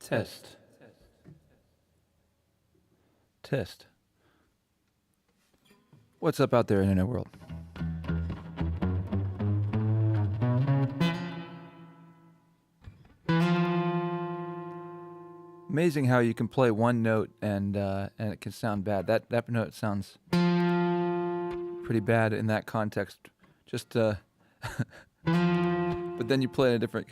Test. Test. What's up out there in the internet world? Amazing how you can play one note and it can sound bad. That note sounds pretty bad in that context. Just but then you play a different.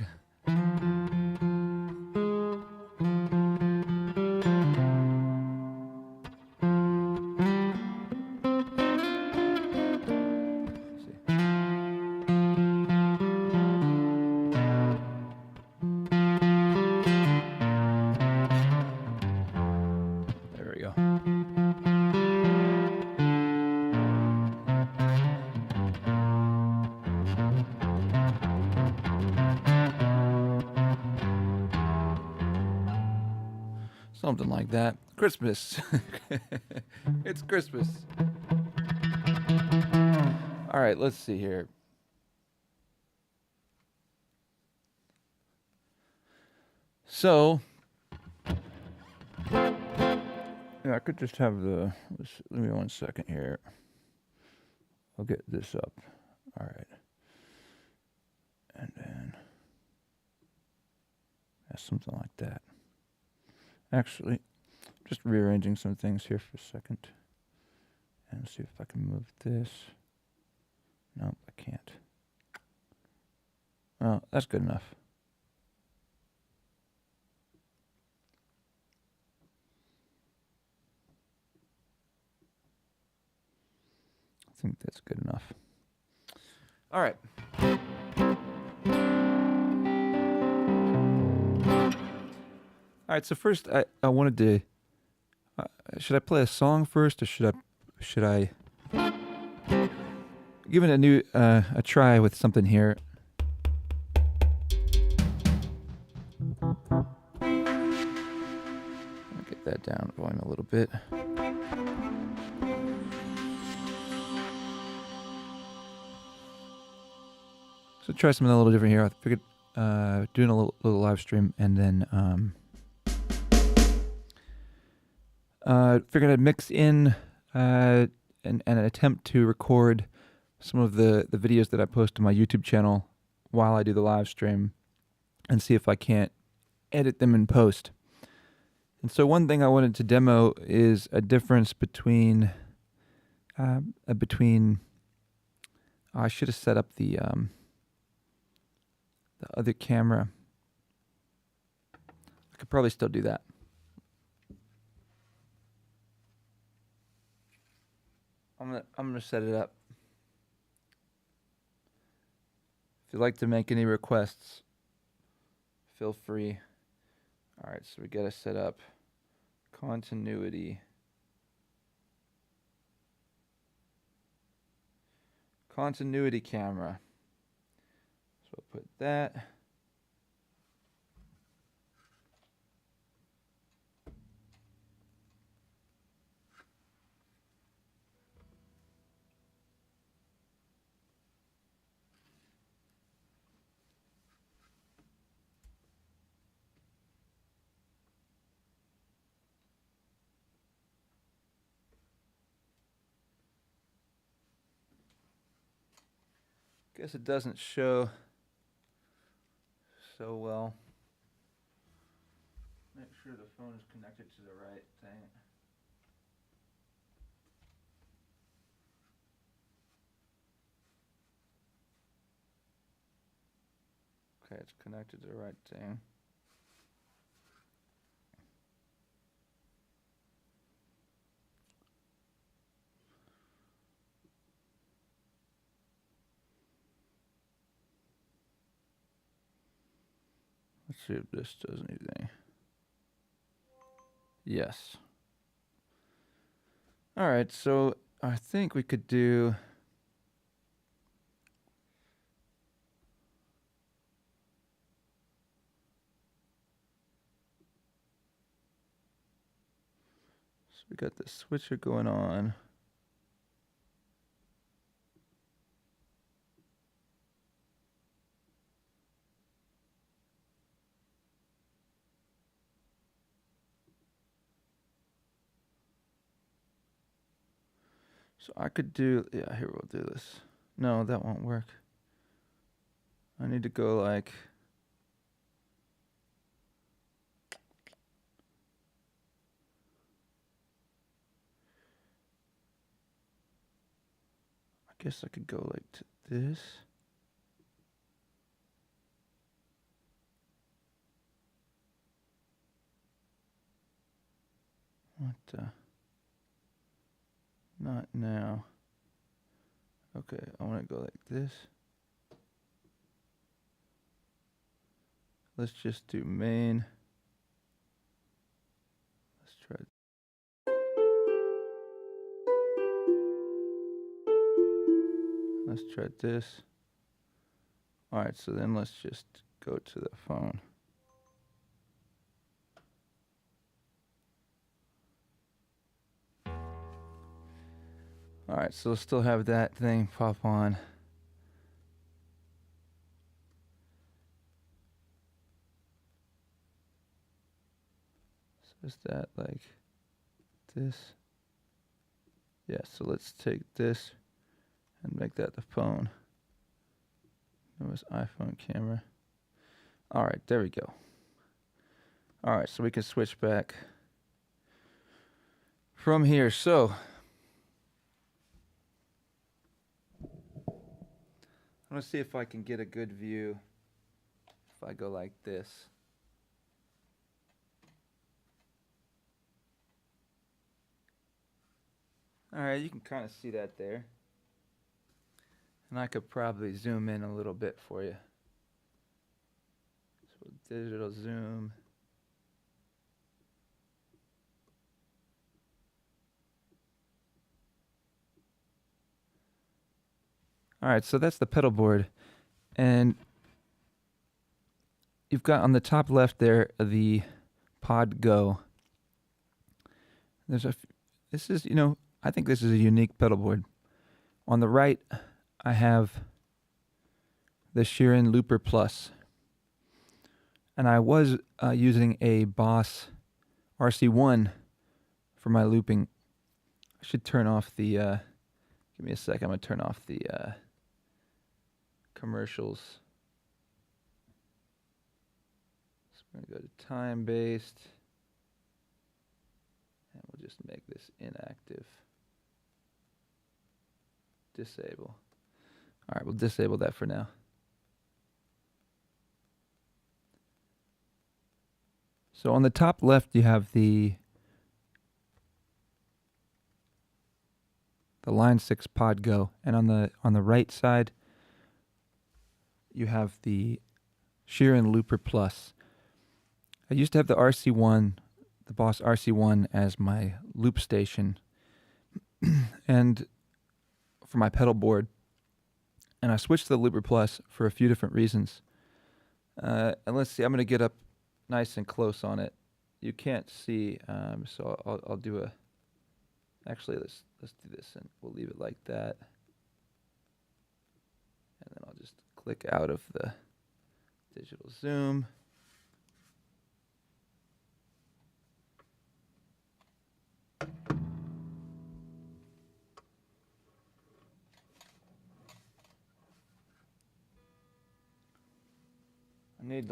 There we go. Something like that. Christmas. It's Christmas. All right, let's see here. So, yeah, I could just have the. Let me 1 second here. I'll get this up. All right. And then. Yeah, something like that. Actually, just rearranging some things here for a second. And see if I can move this. Nope, I can't. Oh, that's good enough. I think that's good enough. All right. All right, so first I wanted to should I play a song first or should I give it a try with something here. I'll get that down volume a little bit. So try something a little different here. I figured doing a little live stream and then figured I'd mix in an attempt to record some of the videos that I post to my YouTube channel while I do the live stream and see if I can't edit them in post. And so one thing I wanted to demo is a difference between I should have set up the other camera. I could probably still do that. I'm gonna set it up. If you'd like to make any requests, feel free. All right, so we gotta set up continuity camera. So I'll put that. Guess it doesn't show so well. Make sure the phone is connected to the right thing. Okay, it's connected to the right thing. Let's see if this does anything. Yes. All right, so I think we could do. So we got the switcher going on. So I could do, yeah, here we'll do this. No, that won't work. I need to go like, I guess I could go like to this. What, not now. Okay, I want to go like this. Let's just do main. Let's try. Let's try this. All right, so then let's just go to the phone. All right, so we'll still have that thing pop on. So is that like this? Yeah, so let's take this and make that the phone. It was iPhone camera. All right, there we go. All right, so we can switch back from here. So I'm gonna see if I can get a good view if I go like this. All right, you can kind of see that there. And I could probably zoom in a little bit for you. So digital zoom. All right, so that's the pedal board. And you've got on the top left there the Pod Go. This is, I think this is a unique pedal board. On the right, I have the Sheeran Looper Plus. And I was using a Boss RC1 for my looping. I should turn off the, give me a sec, I'm going to turn off the commercials. So we're going to go to time-based. And we'll just make this inactive. Disable. All right, we'll disable that for now. So on the top left, you have the Line 6 Pod Go, and on the right side, you have the Sheeran Looper Plus. I used to have the RC1, the Boss RC1, as my loop station, and for my pedal board, and I switched to the Looper Plus for a few different reasons. And let's see, I'm going to get up nice and close on it. You can't see, so I'll do a. Actually, let's do this, and we'll leave it like that. And then I'll just click out of the digital zoom. I need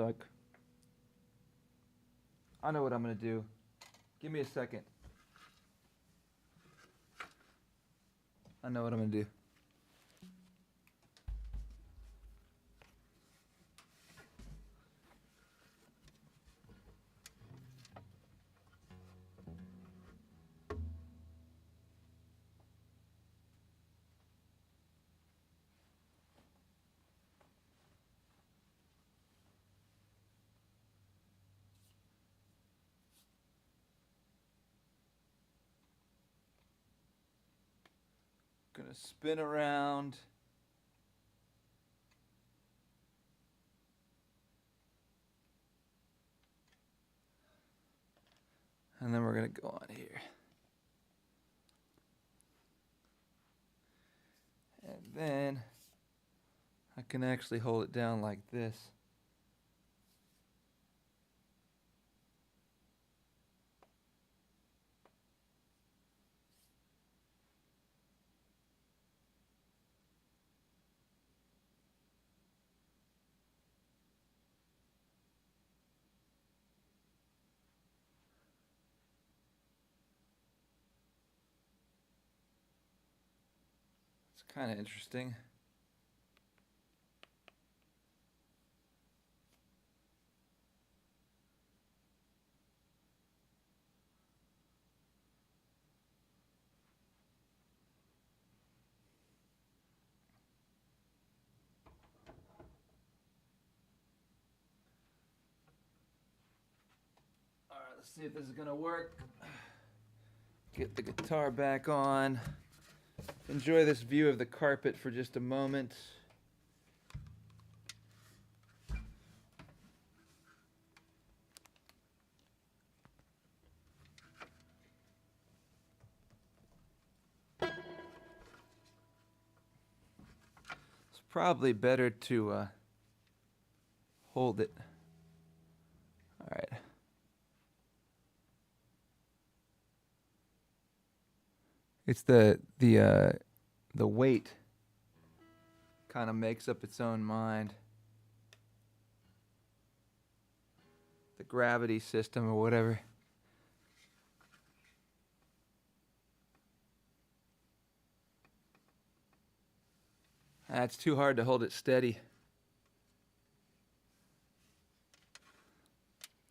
I know what I'm going to do. Give me a second. I know what I'm going to do. Gonna spin around. And then we're gonna go on here. And then I can actually hold it down like this. kind of interesting. All right, let's see if this is gonna work. Get the guitar back on. Enjoy this view of the carpet for just a moment. It's probably better to hold it. All right. It's the weight kind of makes up its own mind. The gravity system or whatever. It's too hard to hold it steady.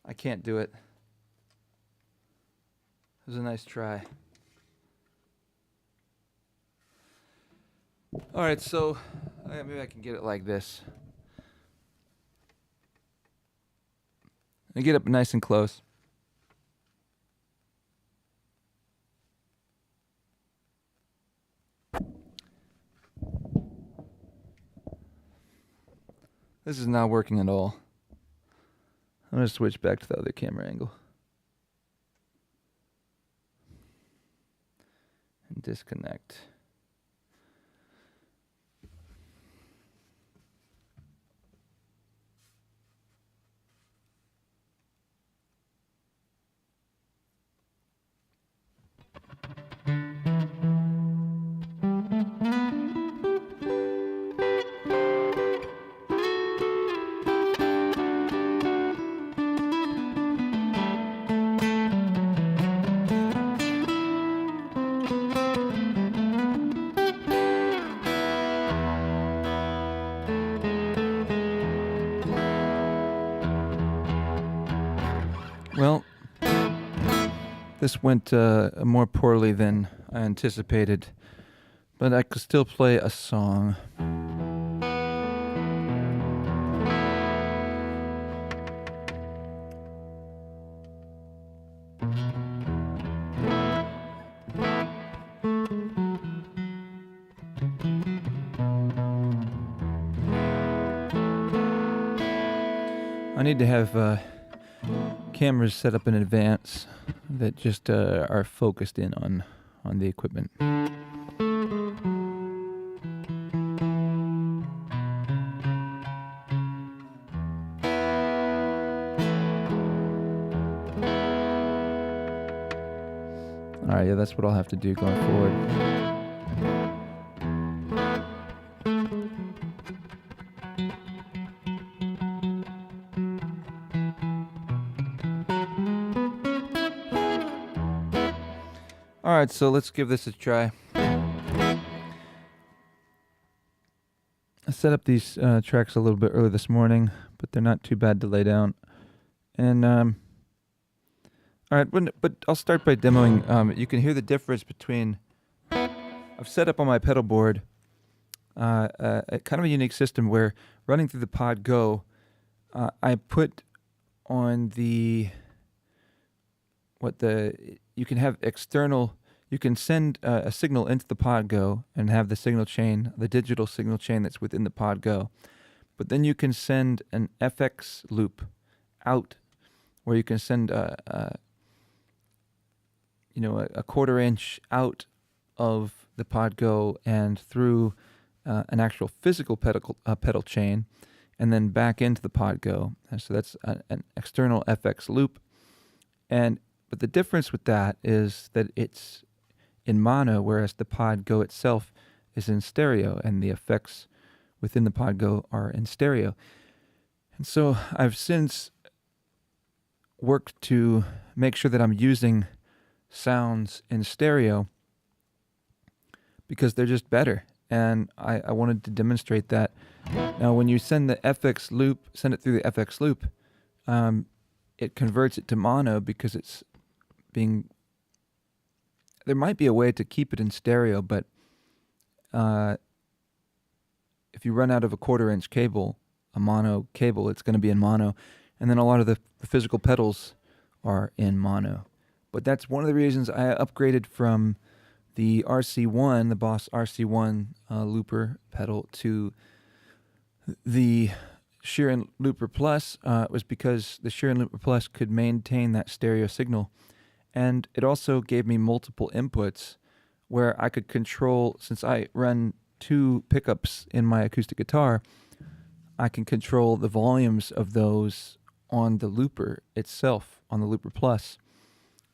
I can't do it. It was a nice try. All right, so maybe I can get it like this. I get up nice and close. This is not working at all. I'm going to switch back to the other camera angle. And disconnect. Well, this went more poorly than I anticipated, but I could still play a song. I need to have cameras set up in advance that just are focused in on the equipment. All right, yeah, that's what I'll have to do going forward. All right, so let's give this a try. I set up these tracks a little bit early this morning, but they're not too bad to lay down. And all right, but I'll start by demoing. You can hear the difference between. I've set up on my pedal board a kind of a unique system where running through the Pod Go, I put on you can have external. You can send a signal into the Pod Go and have the signal chain, the digital signal chain that's within the Pod Go. But then you can send an FX loop out, where you can send a 1/4 inch out of the Pod Go and through an actual physical pedal chain, and then back into the Pod Go. And so that's an external FX loop. But the difference with that is that it's in mono, whereas the Pod Go itself is in stereo, and the effects within the Pod Go are in stereo. And so I've since worked to make sure that I'm using sounds in stereo because they're just better. and I wanted to demonstrate that. Now, when you send it through the FX loop, it converts it to mono because it's being. There might be a way to keep it in stereo, but if you run out of a 1/4-inch cable, a mono cable, it's going to be in mono, and then a lot of the physical pedals are in mono. But that's one of the reasons I upgraded from the RC1, the Boss RC1 looper pedal, to the Sheeran Looper Plus. Was because the Sheeran Looper Plus could maintain that stereo signal, and it also gave me multiple inputs where I could control. Since I run 2 pickups in my acoustic guitar, I can control the volumes of those on the looper itself, on the Looper Plus.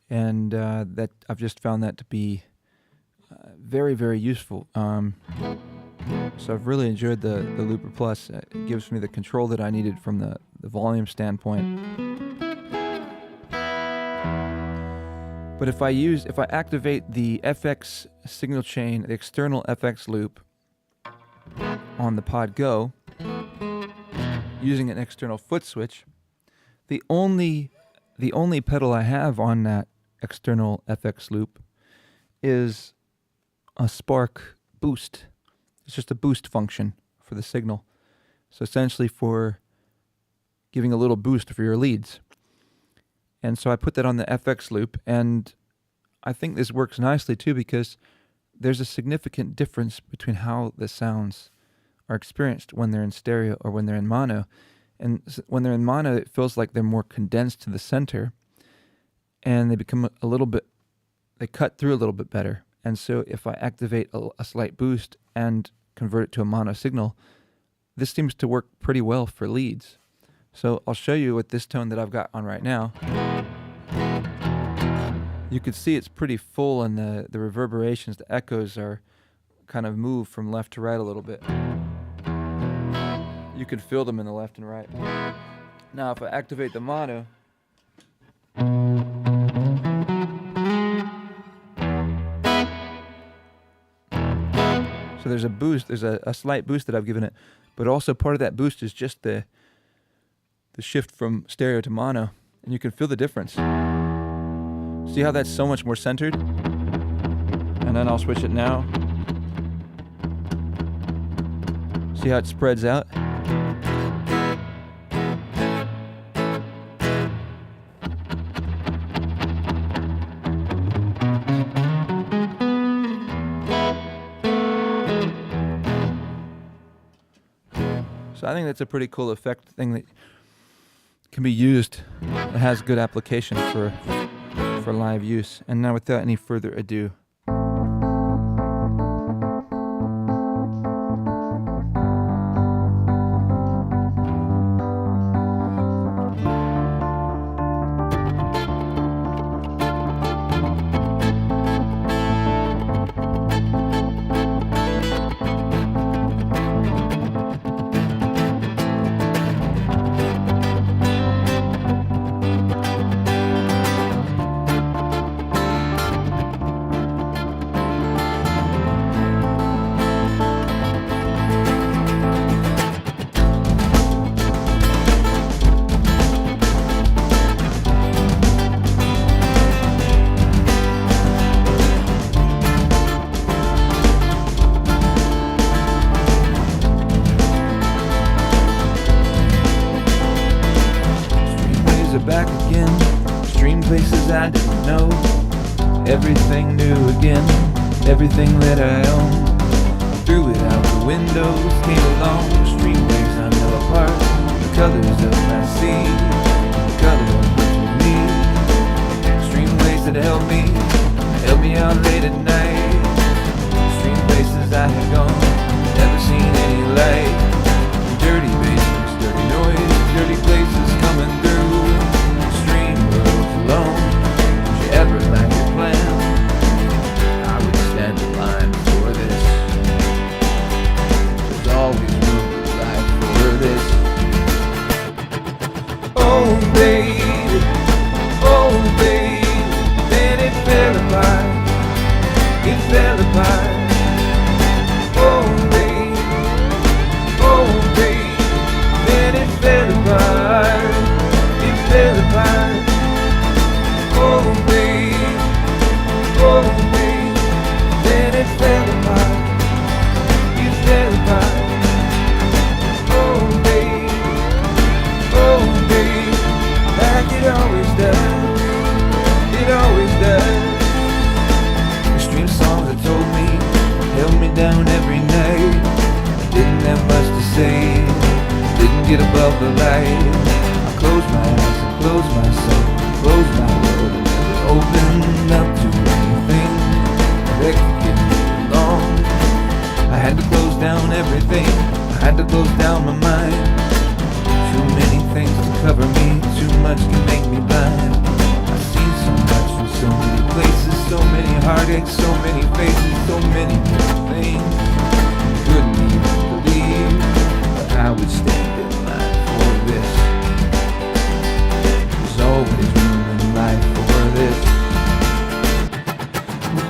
And that I've just found that to be very, very useful. So I've really enjoyed the Looper Plus. It gives me the control that I needed from the volume standpoint. But if I activate the FX signal chain, the external FX loop on the Pod Go, using an external foot switch, the only pedal I have on that external FX loop is a Spark boost. It's just a boost function for the signal. So essentially for giving a little boost for your leads. And so I put that on the FX loop, and I think this works nicely too because there's a significant difference between how the sounds are experienced when they're in stereo or when they're in mono. And when they're in mono, it feels like they're more condensed to the center, and they become they cut through a little bit better. And so if I activate a slight boost and convert it to a mono signal, this seems to work pretty well for leads. So I'll show you with this tone that I've got on right now. You can see it's pretty full, and the reverberations, the echoes are kind of moved from left to right a little bit. You can feel them in the left and right. Now if I activate the mono, so there's a boost, there's a slight boost that I've given it, but also part of that boost is just the shift from stereo to mono, and you can feel the difference. See how that's so much more centered? And then I'll switch it now. See how it spreads out? So I think that's a pretty cool effect thing that can be used. It has good application for live use. And now without any further ado, back again, stream places I didn't know, everything new again, everything that I own, threw it out the windows, came along, stream waves I know apart, the colors of my sea, the color of me, stream waves that help me out late at night, stream places I had gone, never seen any light, dirty basements, dirty noise, dirty places coming through. Alone, would you ever like your plan? I would stand in line for this. There's always room in life for this. Oh, much can make me blind. I've seen so much from so many places, so many heartaches, so many faces, so many different things. Couldn't even believe that I would stand in line for this. There's always room in life for this.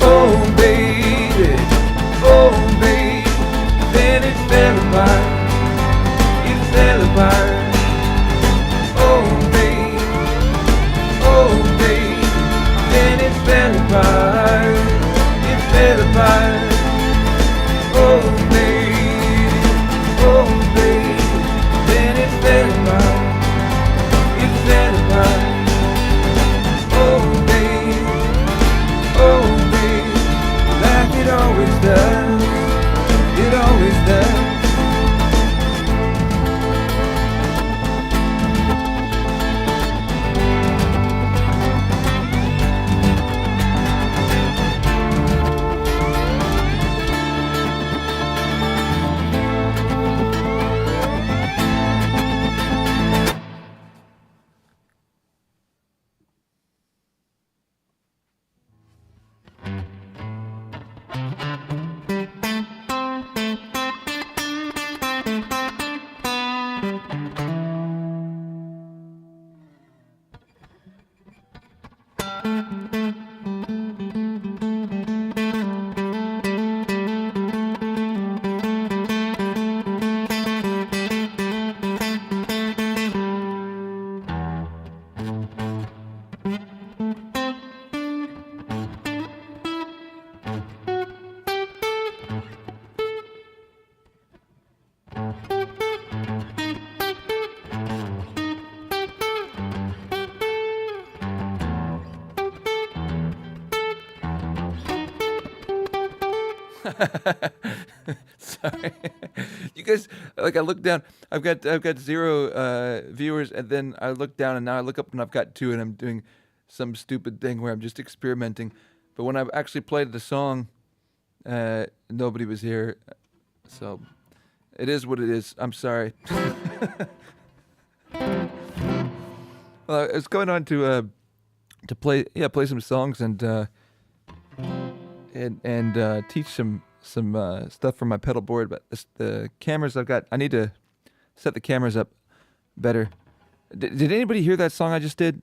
Oh baby, then it fell apart. It fell apart. Oh baby, then it fell apart. It fell apart. Oh baby, then it fell apart. It fell apart. Oh baby, like it always does. It always does. Sorry, you guys. Like I look down, I've got 0 viewers, and then I look down, and now I look up, and I've got 2, and I'm doing some stupid thing where I'm just experimenting. But when I actually played the song, nobody was here, so it is what it is. I'm sorry. Well, I was going on to play some songs and teach some stuff from my pedal board, but the cameras I need to set the cameras up better. Did anybody hear that song I just did?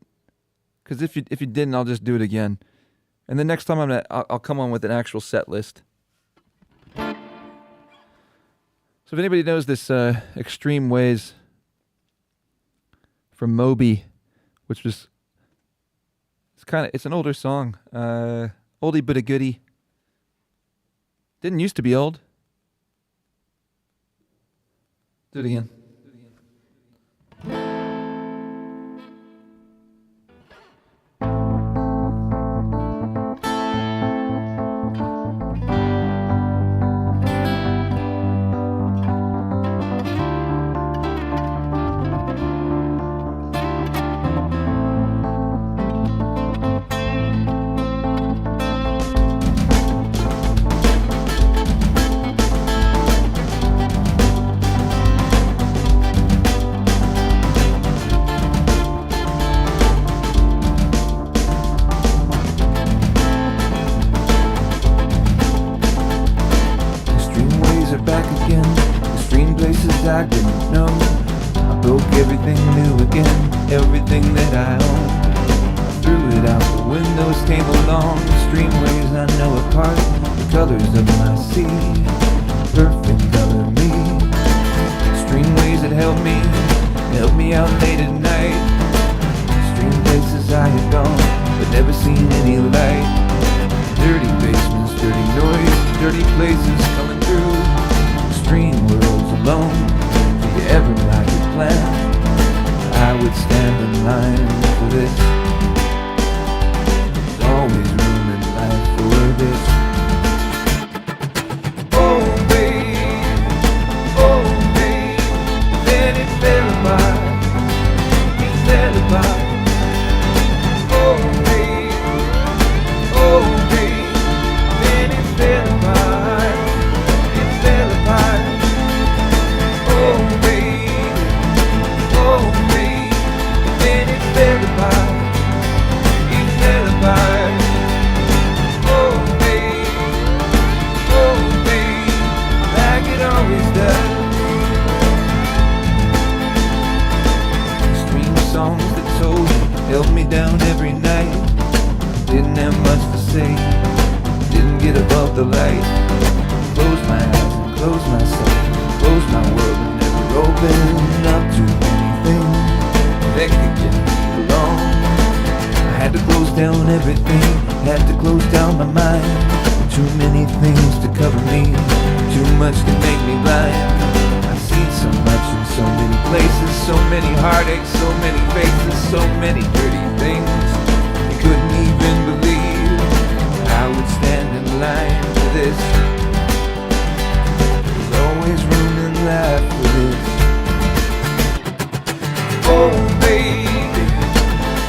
Because if you didn't, I'll just do it again. And the next time I'll come on with an actual set list. So if anybody knows this Extreme Ways from Moby, which was it's an older song, oldie but a goodie. Didn't used to be old. Do it again. I didn't know. I broke everything new again, everything that I own. I threw it out the windows, came along the streamways I know apart. The colors of my sea, perfect color me. Streamways that help me out late at night. Stream places I had gone, but never seen any light. Dirty basements, dirty noise, dirty places coming through. Stream worlds alone. Do you ever write your plan? I would stand in line for this. There's always room in life for this. Oh babe, then it fell apart. It fell apart. Oh babe, then it fell apart. It fell apart. Oh baby, then it fell so held me down every night. Didn't have much to say, didn't get above the light. Closed my eyes and closed myself, closed my world and never opened up to anything that could get me along. I had to close down everything, had to close down my mind. Too many things to cover me, too much to make me blind. I've seen so much in so many places, so many heartaches, so many faces, so many dirty things. You couldn't even believe I would stand in line for this. There's always room in life for this. Oh baby,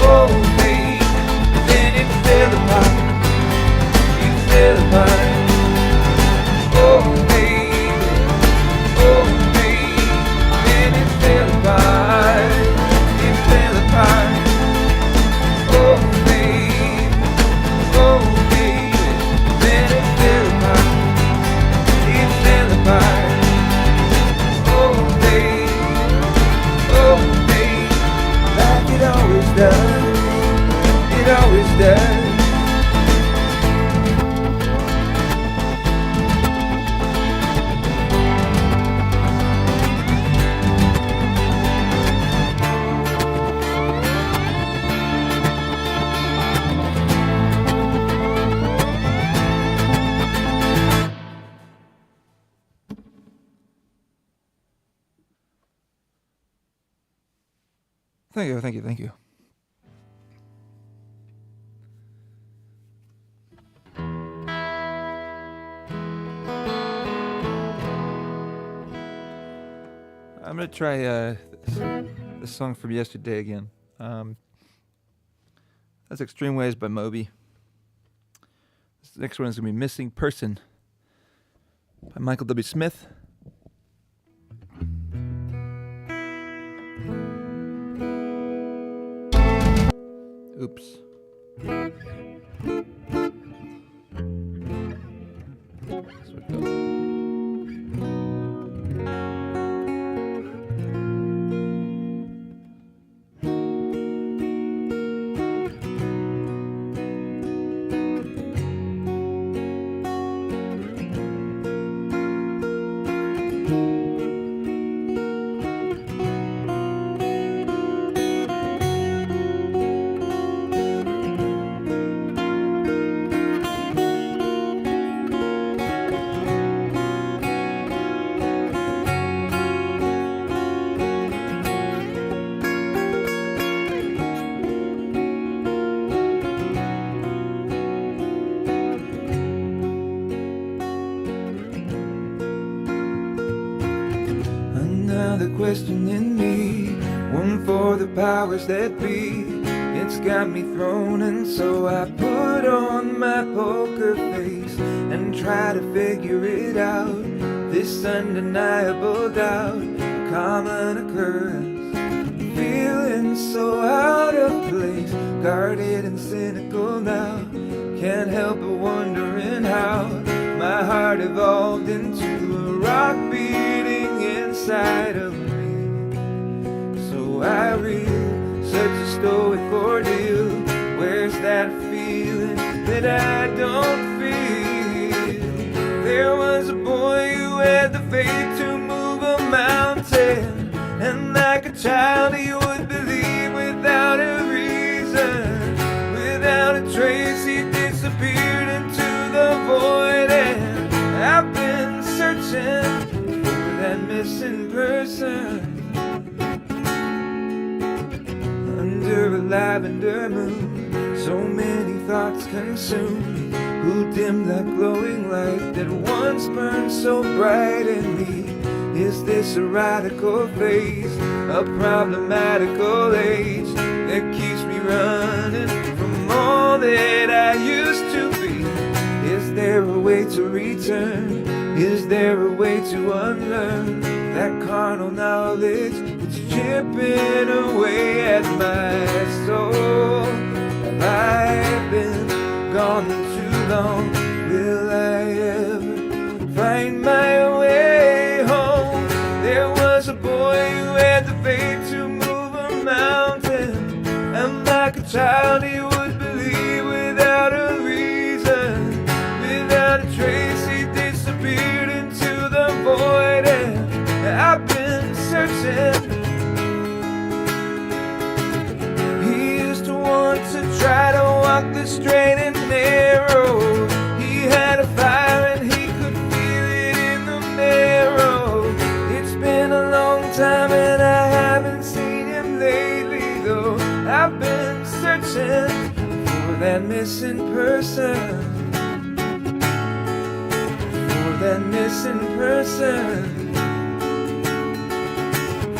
oh baby, then it fell apart. You fell apart. Oh baby, oh baby, then it fell apart. It fell apart. Oh baby, oh baby, then it fell apart. It fell apart. Oh baby, like it always does. It always does. Thank you. I'm gonna try this song from yesterday again. That's Extreme Ways by Moby. This next one is gonna be Missing Person by Michael W. Smith. Oops. So it goes. Another question in me, one for the powers that be. It's got me thrown, and so I put on my poker face and try to figure it out. This undeniable doubt, a common occurrence, feeling so out of place, guarded and cynical now. Can't help but wondering how my heart evolved into a rock beating inside of me. So I read such a stoic ordeal. Where's that feeling that I don't feel? There was a boy who had the faith to move a mountain, and like a child he would believe without a reason. Without a trace he disappeared into the void, and I've been searching for that missing person. Under a lavender moon, so many thoughts consume. Who dimmed that glowing light that once burned so bright in me? Is this a radical phase, a problematical age that keeps me running from all that I used to be? Is there a way to return? Is there a way to unlearn that carnal knowledge that's chipping away at my soul? Have I been gone too long? Will I ever find my way home? There was a boy who had the faith to move a mountain, child he would believe without a reason, without a trace. He disappeared into the void, and I've been searching. He used to want to try to walk the straight and narrow. He had a fire and he could feel it in the marrow. It's been a long time and I haven't seen him lately, though I've been searching for that missing person, for that missing person,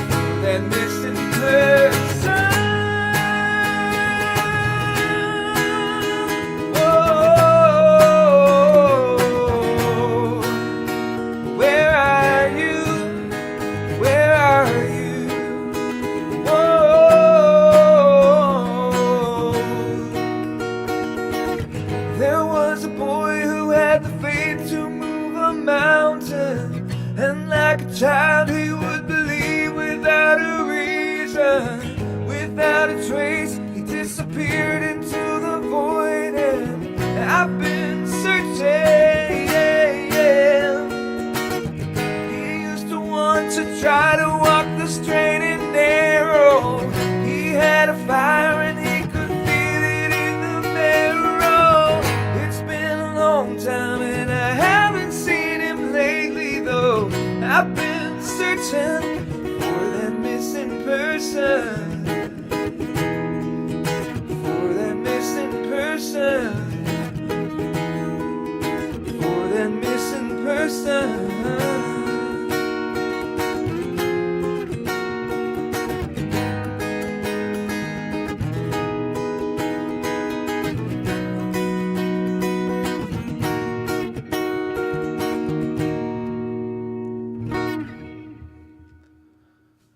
for that missing person. There was a boy who had the faith to move a mountain, and like a child he would believe without a reason, without a trace. He disappeared into the void, and I've been searching. He used to want to try to walk the straight and narrow. He had a fire and he could feel it in the marrow. It's been a long time and I haven't seen him lately, though I've been searching for that missing person, for that missing person, for that missing person.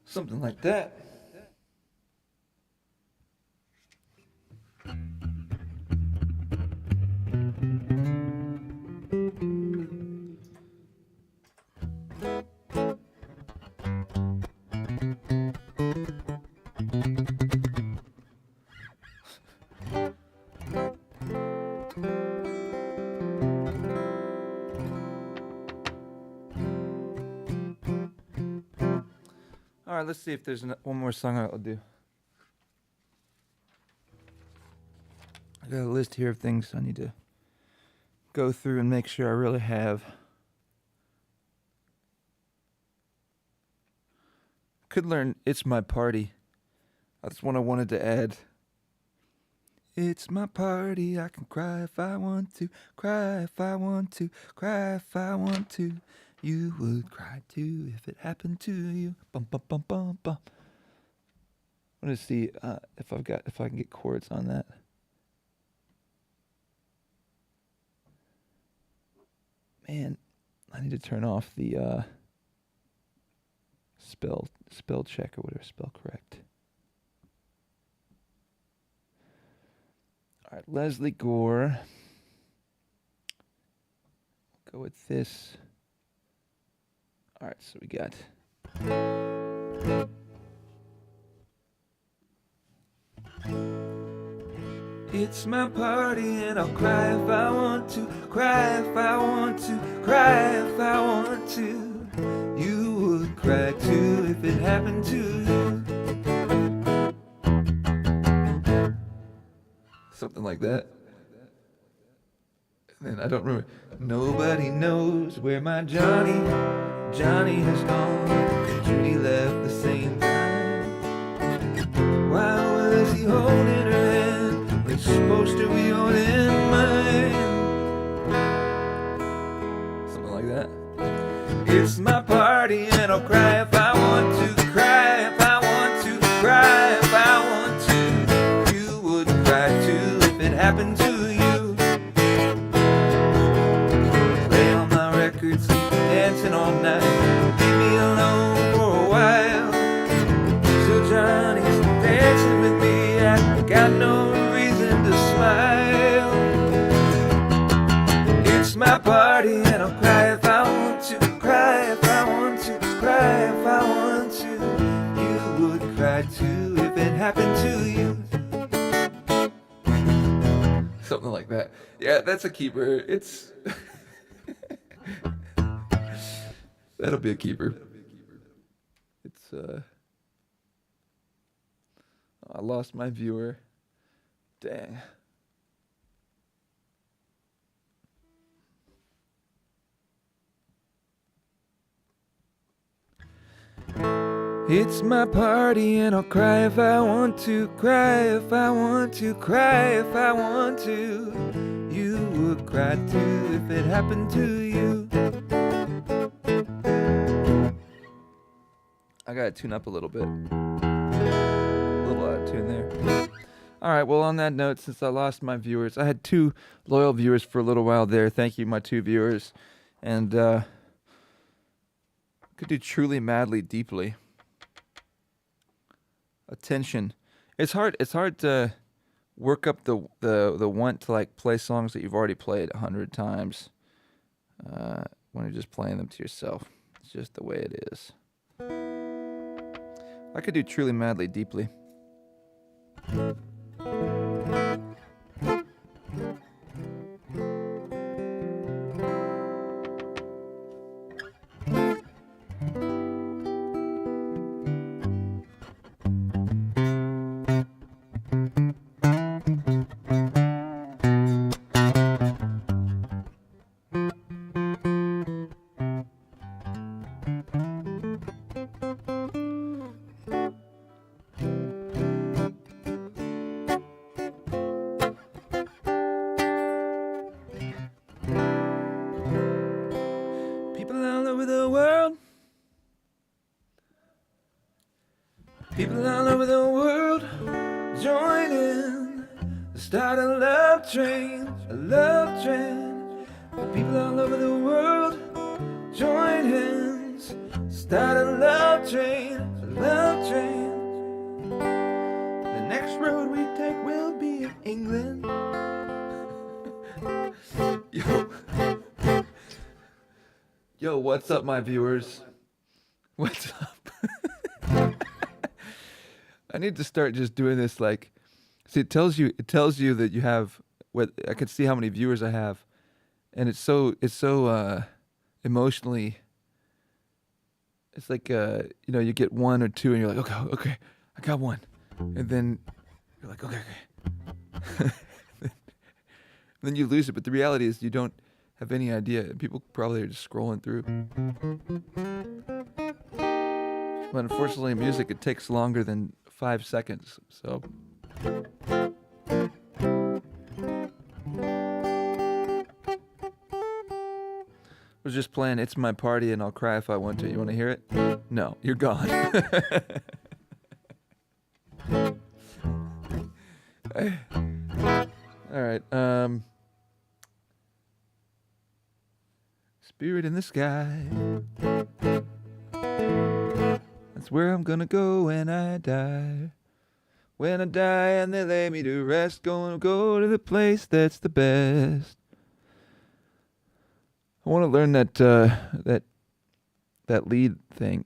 Something like that. All right, let's see if there's one more song I'll do. I got a list here of things I need to go through and make sure I really have. Could learn It's My Party. That's one I wanted to add. It's my party, I can cry if I want to, cry if I want to, cry if I want to. You would cry too if it happened to you. Bum bum bum bum bum. I want to see if I can get chords on that. Man, I need to turn off the spell check or whatever, spell correct. All right, Leslie Gore. Go with this. All right, so we got it's my party and I'll cry if I want to, cry if I want to, cry if I want to. You would cry too if it happened to you. Something like that. And I don't remember. Nobody knows where my Johnny has gone. Judy left the same time. Why was he holding her hand when he's supposed to be holding mine? Something like that. It's my party and I'll cry if I want to, cry if I want to, cry if I want to. You would cry too if it happened to you. Play on my records, dancing all night. Leave me alone for a while. So Johnny's dancing with me. I got no reason to smile. It's my party and I'll cry if I want to, cry if I want to, cry if I want to. You would cry too if it happened to you. Something like that. Yeah, that's a keeper. It's that'll be a keeper. It's I lost my viewer. Dang. It's my party and I'll cry if I want to, cry if I want to, cry if I want to. You would cry too if it happened to you. I gotta tune up a little bit. A little out of tune there. Alright, well on that note, since I lost my viewers, I had 2 loyal viewers for a little while there. Thank you, my 2 viewers. And could do Truly, Madly, Deeply. Attention. It's hard to work up the want to like play songs that you've already played 100 times when you're just playing them to yourself. It's just the way it is. I could do Truly, Madly, Deeply. People all over the world join in, start a love train, a love train. People all over the world join hands, start a love train, a love train. The next road we take will be in England. Yo, what's up, my viewers? What's up? I need to start just doing this like, see, it tells you that you have what I can see how many viewers I have, and it's so emotionally. It's like you get 1 or 2 and you're like okay I got 1, and then you're like okay. Then you lose it, but the reality is you don't have any idea. People probably are just scrolling through. But unfortunately, in music, it takes longer than 5 seconds, so. I was just playing It's My Party and I'll Cry If I Want to. You want to hear it? No, you're gone. Alright, Spirit in the Sky. That's where I'm gonna go when I die. When I die and they lay me to rest, gonna go to the place that's the best. I want to learn that lead thing.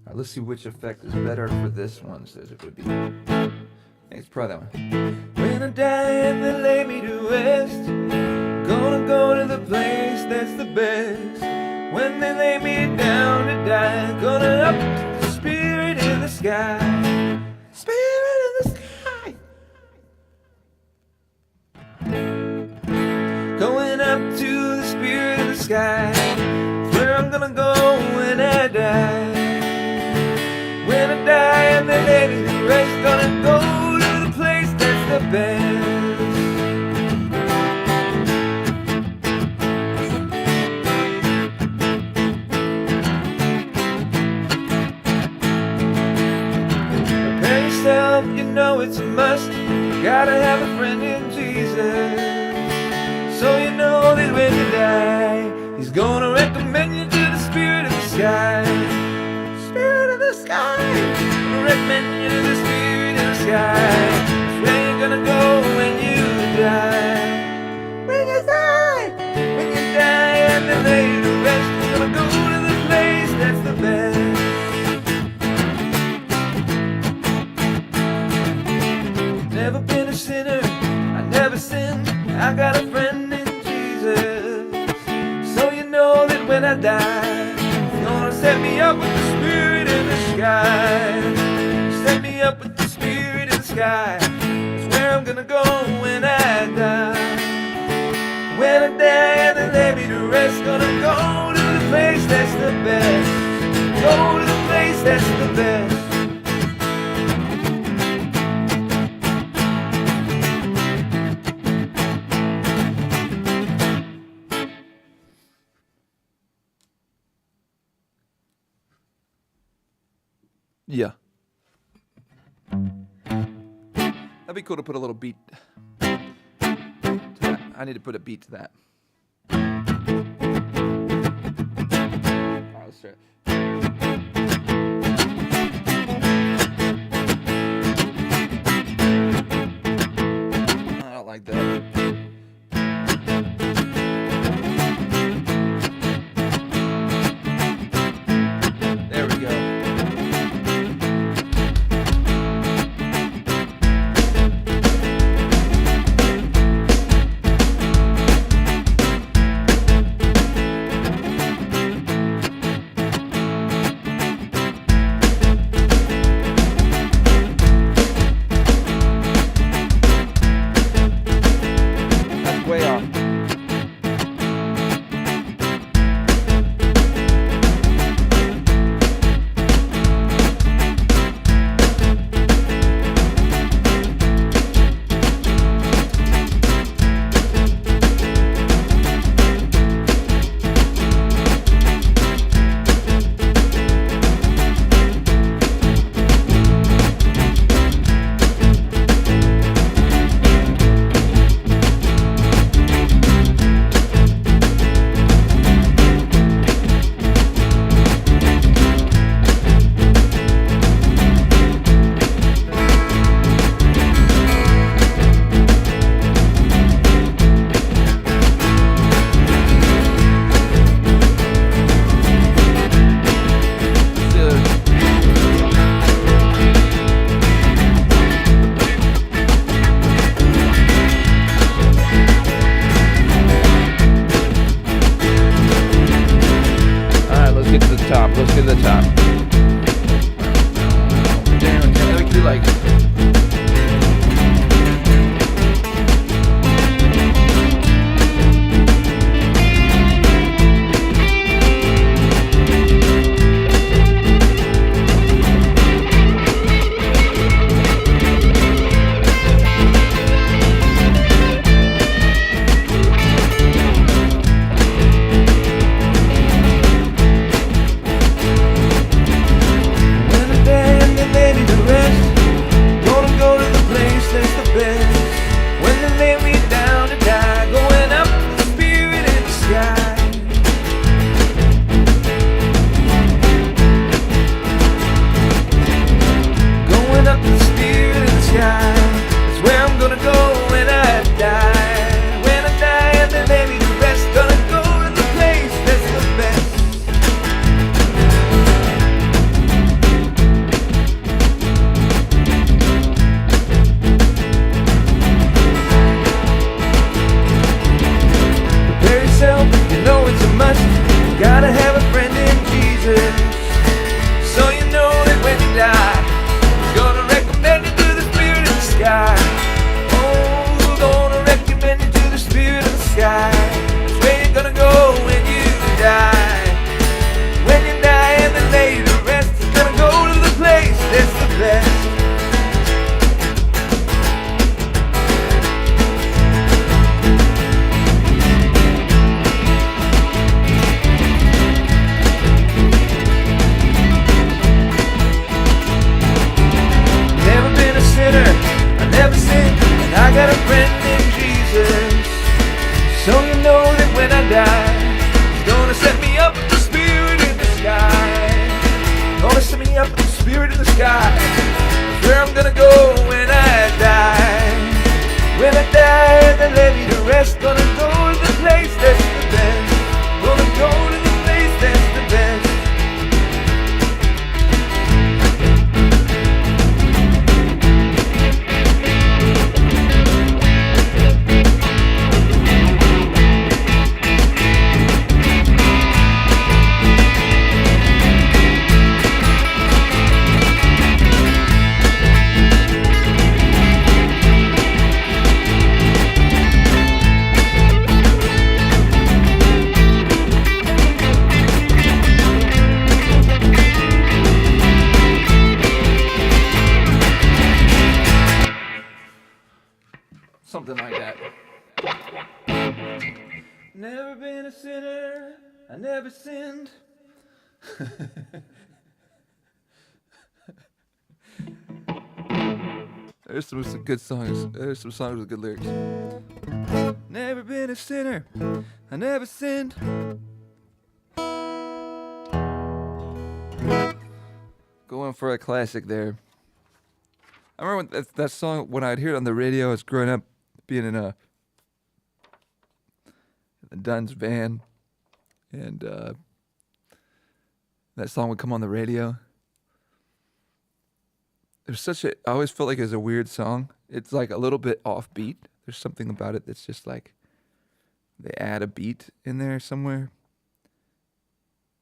Alright, let's see which effect is better for this one. Says it would be. I think it's probably that one. When I die and they lay me to rest, gonna go to the place that's the best. When they lay me down to die, gonna up the spirit in the sky. Spirit in the sky. Going up to the spirit in the sky. It's where I'm gonna go when I die. When I die and they lay me to rest, gonna go to the place that's the best. You know it's a must. You gotta have a friend in Jesus. So you know that when you die, He's gonna recommend you to the Spirit of the sky. Spirit of the sky. Gonna recommend you to the Spirit of the sky. It's where you're gonna go when you die. When you die, and then lay you to rest, you're gonna go to the place that's the best. with the Spirit in the sky. Set me up with the Spirit in the sky. That's where I'm gonna go when I die. When I die and they lay me to rest, gonna go to the place that's the best. Go to the place that's the best. Yeah. That'd be cool to put a little beat to that. I need to put a beat to that. Alright, let's try it. I don't like that. There we go. Way off. Get to the top. Let's get to the top. Damn, let me do like. Gotta have a friend in Jesus, so you know that when you die, he's gonna recommend you to the Spirit in the sky. Oh, gonna recommend you to the Spirit in the sky. That's where you're gonna go when you die. When you die and then lay you to rest, he's gonna go to the place that's the best. I got a friend in Jesus, so you know that when I die, he's gonna set me up with the Spirit in the sky. Gonna set me up with the Spirit in the sky. That's where I'm gonna go when I die. When I die, they lay me to rest. Gonna go to the place that's the best. Gonna go to the place that's the best. I never sinned. There's some good songs. There's some songs with good lyrics. Never been a sinner. I never sinned. Going for a classic there. I remember when that song, when I'd hear it on the radio, I was growing up, being in a Dunn's van, and that song would come on the radio. I always felt like it was a weird song. It's like a little bit offbeat. There's something about it that's just like, they add a beat in there somewhere.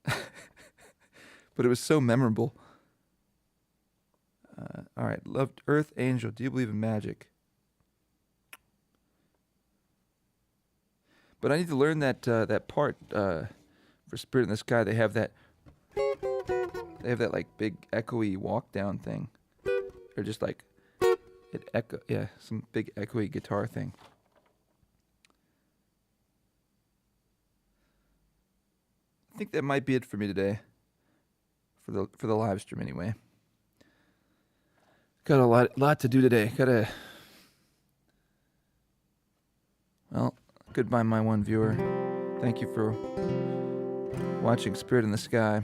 But it was so memorable. All right, loved Earth Angel. Do you believe in magic? But I need to learn that part for Spirit in the Sky. They have that like big echoey walk down thing, or just like some big echoey guitar thing. I think that might be it for me today. For the live stream anyway. Got a lot to do today. Well, goodbye, my one viewer. Thank you for watching Spirit in the Sky.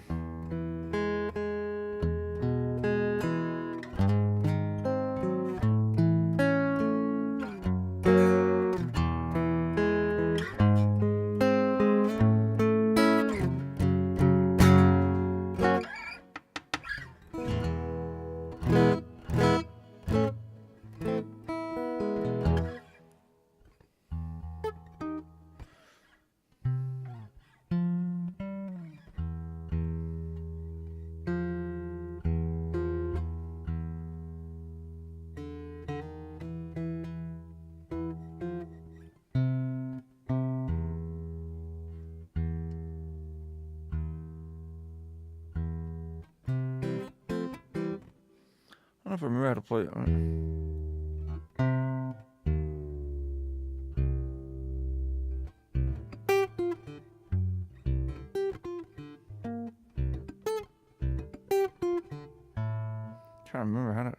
I don't know if I remember how to play it. Trying to remember how to.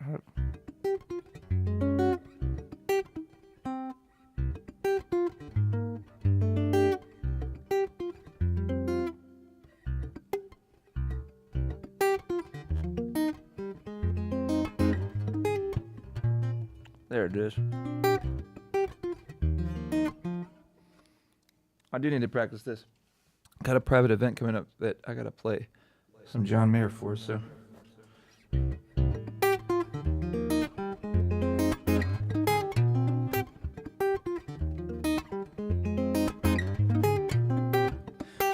There it is. I do need to practice this. Got a private event coming up that I gotta play some John Mayer for, so.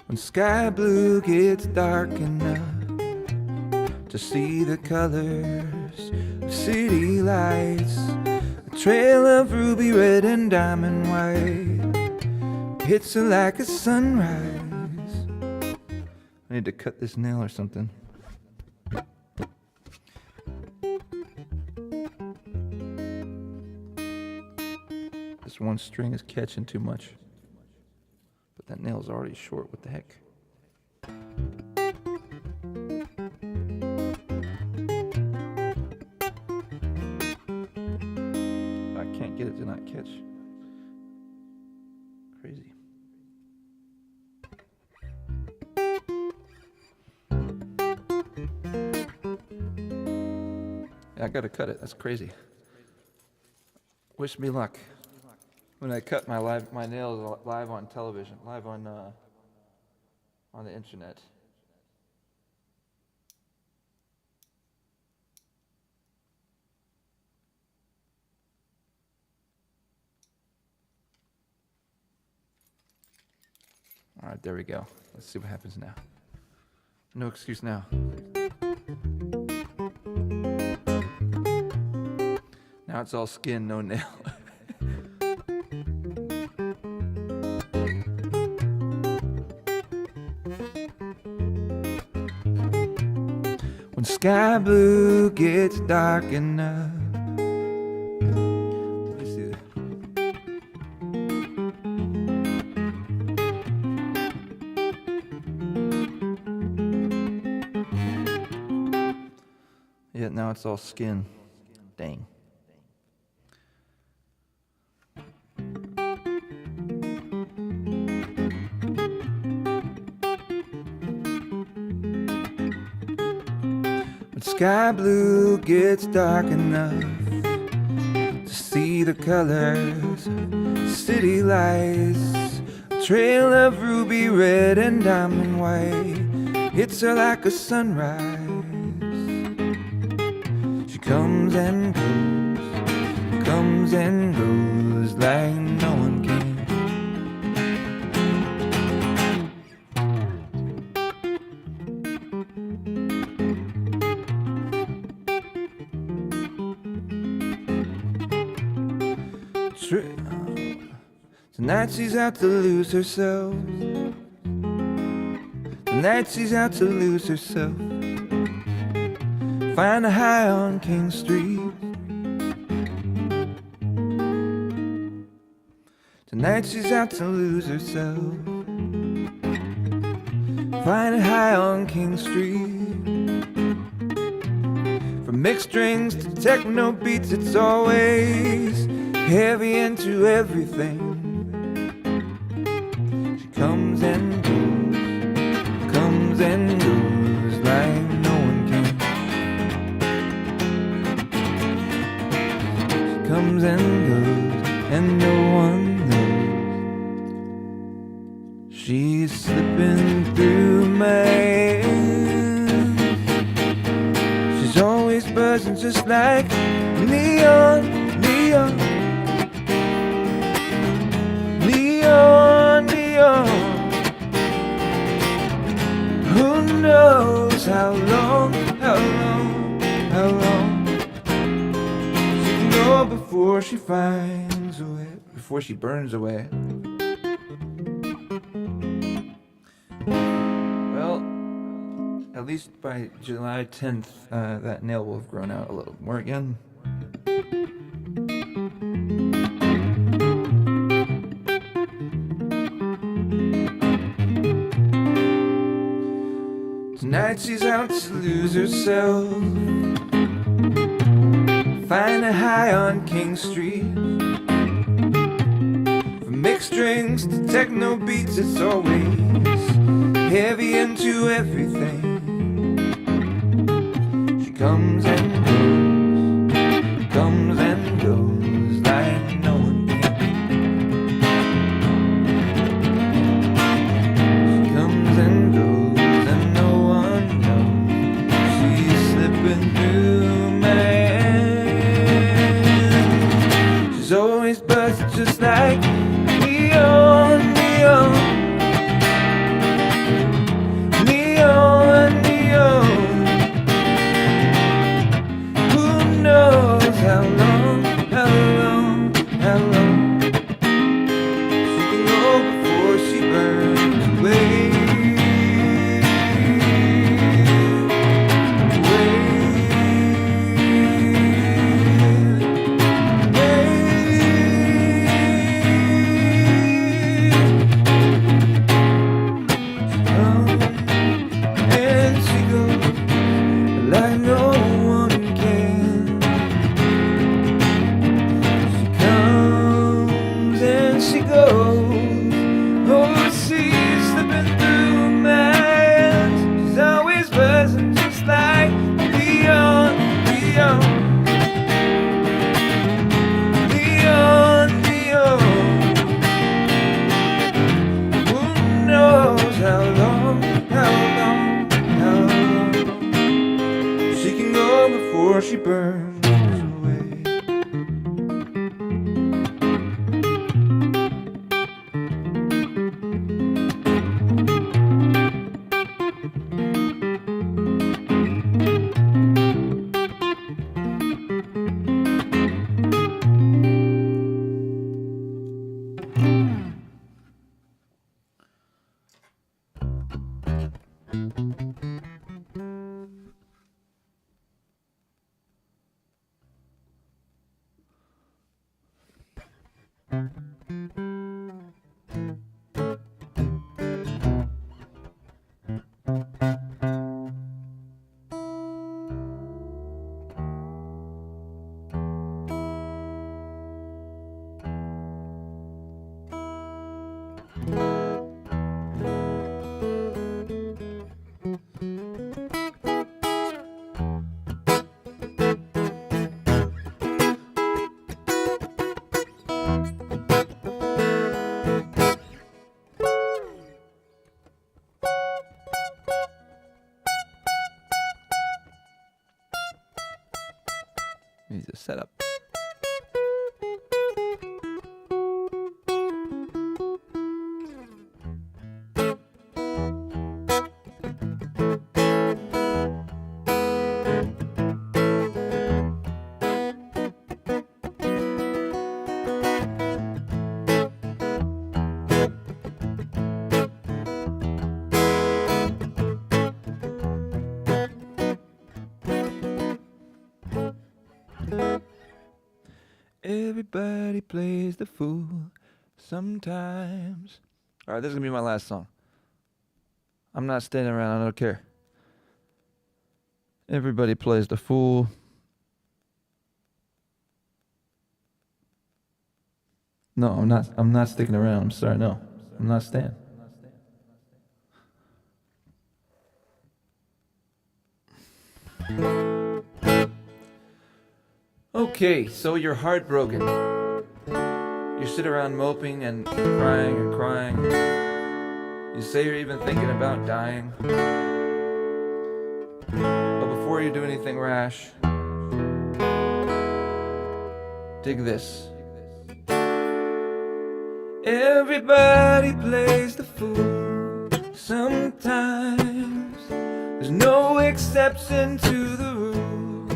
When sky blue gets dark enough to see the colors of city lights, a trail of ruby red and diamond white hits her like a sunrise. I need to cut this nail or something. This one string is catching too much. But that nail's already short. What the heck? I can't get it to not catch. Crazy. I gotta cut it. That's crazy. Wish me luck when I cut my nails live on television, live on the internet. All right, there we go. Let's see what happens now. No excuse now. Now it's all skin, no nail. When sky blue gets dark enough. Let me see. Yeah, now it's all skin. Dang. When sky blue gets dark enough to see the colors of city lights, a trail of ruby red and diamond white hits her like a sunrise. She comes and goes like no one can. Tonight she's out to lose herself. Tonight she's out to lose herself. Find a high on King Street. Tonight she's out to lose herself. Find a high on King Street. From mixed strings to techno beats, it's always heavy into everything. She comes and goes like no one can. She comes and goes and no one knows. She's slipping through my hands. She's always buzzing just like neon, neon. Neon, neon. Who knows how long, how long, how long she can go before she finds a way, before she burns away. Well, at least by July 10th, that nail will have grown out a little more again. Tonight she's out to lose herself. Find a high on King Street. From mixed strings to techno beats, it's always heavy into everything. She comes and goes like no one can. She comes and goes and no one knows. She's slipping through my hands. She's always buzzing just like neon, neon. Neon, neon. Who knows how long, how long, how long she can go before she burns away. And she goes like no one can. She comes and she goes. Oh, she's slipping through my hands. She's always buzzing just like neon, neon. Neon, neon. Who knows how long, how long, how long she can go before she burns away. He's a setup. Everybody plays the fool sometimes. All right, this is going to be my last song. I'm not standing around. I don't care. Everybody plays the fool. No, I'm not. I'm not sticking around. I'm sorry. No, I'm not staying. Okay, so you're heartbroken. You sit around moping and crying and crying. You say you're even thinking about dying. But before you do anything rash, dig this. Everybody plays the fool sometimes. There's no exception to the rule.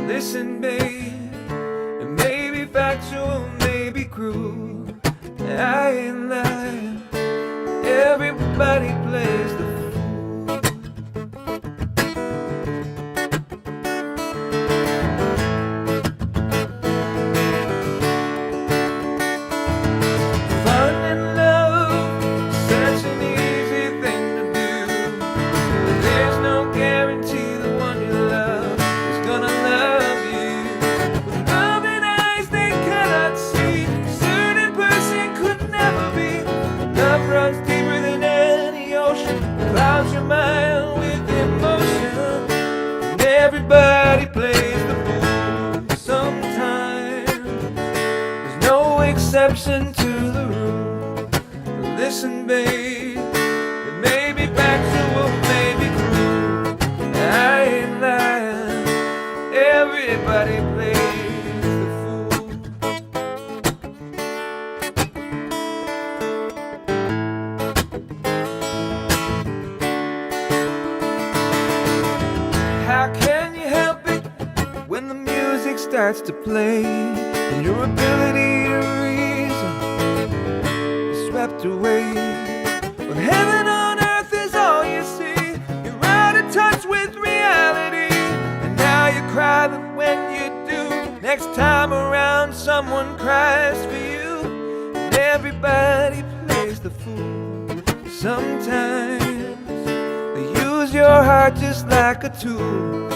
Listen, babe, it may be factual, may be cruel. I ain't lying. Everybody plays the fool. Fun and love, such an easy thing to do. There's no guarantee the one you love is gonna love you. With love in eyes they cannot see, a certain person could never be. Love runs deeper than any ocean, clouds your mind with emotion. And everybody plays the fool sometimes. There's no exception to the rule. Listen, babe, it may be factual, may be cruel. I ain't lying. Everybody plays the fool. How can you help it when the music starts to play and your ability to reason is swept away? When heaven on earth is all you see, you're out of touch with reality. And now you cry, but when you do, next time around someone cries for you. And everybody plays the fool sometimes. They use your heart just like a tool.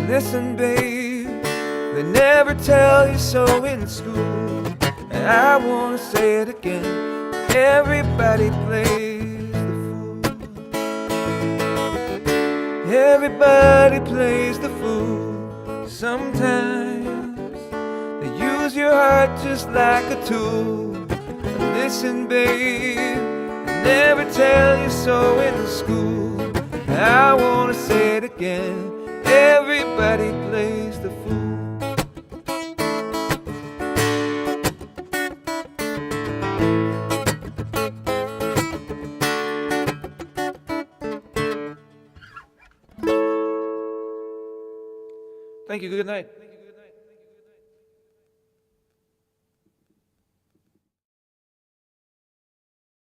Listen, babe, they never tell you so in school. And I wanna say it again. Everybody plays the fool. Everybody plays the fool sometimes. They use your heart just like a tool. Listen, babe, they never tell you so in school. I wanna say it again. Everybody plays the fool. Thank you. Good night.